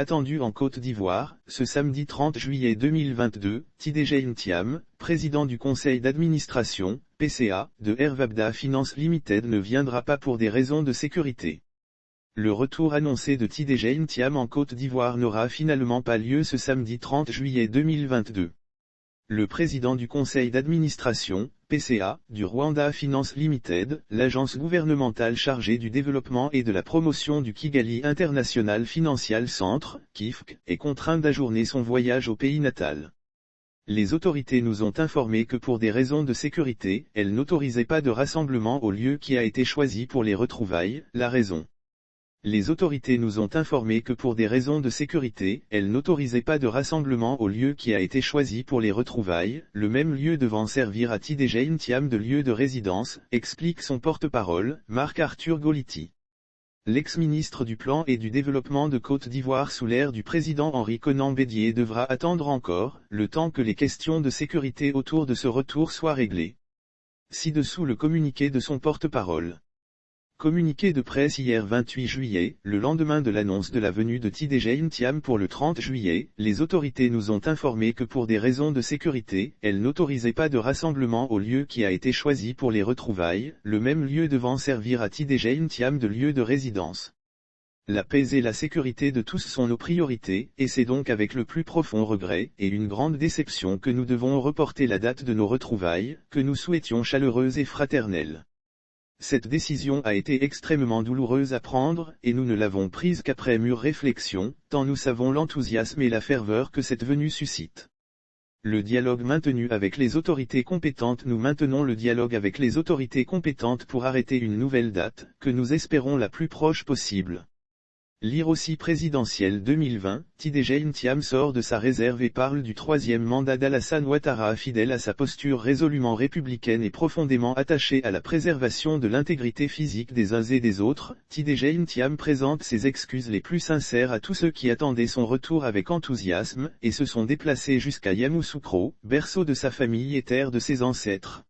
attendu en Côte d'Ivoire, ce samedi 30 juillet 2022, Tidjane Thiam, président du conseil d'administration, PCA, de Hervabda Finance Limited ne viendra pas pour des raisons de sécurité. Le retour annoncé de Tidjane Thiam en Côte d'Ivoire n'aura finalement pas lieu ce samedi 30 juillet 2022. Le président du conseil d'administration, PCA, du Rwanda Finance Limited, l'agence gouvernementale chargée du développement et de la promotion du Kigali International Financial Centre, KIFC, est contraint d'ajourner son voyage au pays natal. Les autorités nous ont informé que pour des raisons de sécurité, elles n'autorisaient pas de rassemblement au lieu qui a été choisi pour les retrouvailles, la raison. Les autorités nous ont informé que pour des raisons de sécurité, elles n'autorisaient pas de rassemblement au lieu qui a été choisi pour les retrouvailles, le même lieu devant servir à Tidjane Thiam de lieu de résidence, explique son porte-parole, Marc-Arthur Goliti. L'ex-ministre du Plan et du Développement de Côte d'Ivoire sous l'ère du président Henri Konan Bédié devra attendre encore, le temps que les questions de sécurité autour de ce retour soient réglées. Ci-dessous le communiqué de son porte-parole. Communiqué de presse hier 28 juillet, le lendemain de l'annonce de la venue de Tidjane Thiam pour le 30 juillet, les autorités nous ont informé que pour des raisons de sécurité, elles n'autorisaient pas de rassemblement au lieu qui a été choisi pour les retrouvailles, le même lieu devant servir à Tidjane Thiam de lieu de résidence. La paix et la sécurité de tous sont nos priorités, et c'est donc avec le plus profond regret, et une grande déception que nous devons reporter la date de nos retrouvailles, que nous souhaitions chaleureuse et fraternelle. Cette décision a été extrêmement douloureuse à prendre, et nous ne l'avons prise qu'après mûre réflexion, tant nous savons l'enthousiasme et la ferveur que cette venue suscite. Le dialogue maintenu avec les autorités compétentes. Nous maintenons le dialogue avec les autorités compétentes pour arrêter une nouvelle date, que nous espérons la plus proche possible. Lire aussi présidentielle 2020, Tidjane Thiam sort de sa réserve et parle du troisième mandat d'Alassane Ouattara. Fidèle à sa posture résolument républicaine et profondément attachée à la préservation de l'intégrité physique des uns et des autres, Tidjane Thiam présente ses excuses les plus sincères à tous ceux qui attendaient son retour avec enthousiasme, et se sont déplacés jusqu'à Yamoussoukro, berceau de sa famille et terre de ses ancêtres.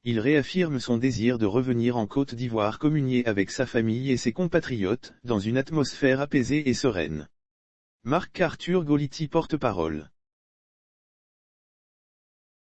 Il réaffirme son désir de revenir en Côte d'Ivoire communier avec sa famille et ses compatriotes, dans une atmosphère apaisée et sereine. Marc-Arthur Goliti, porte-parole.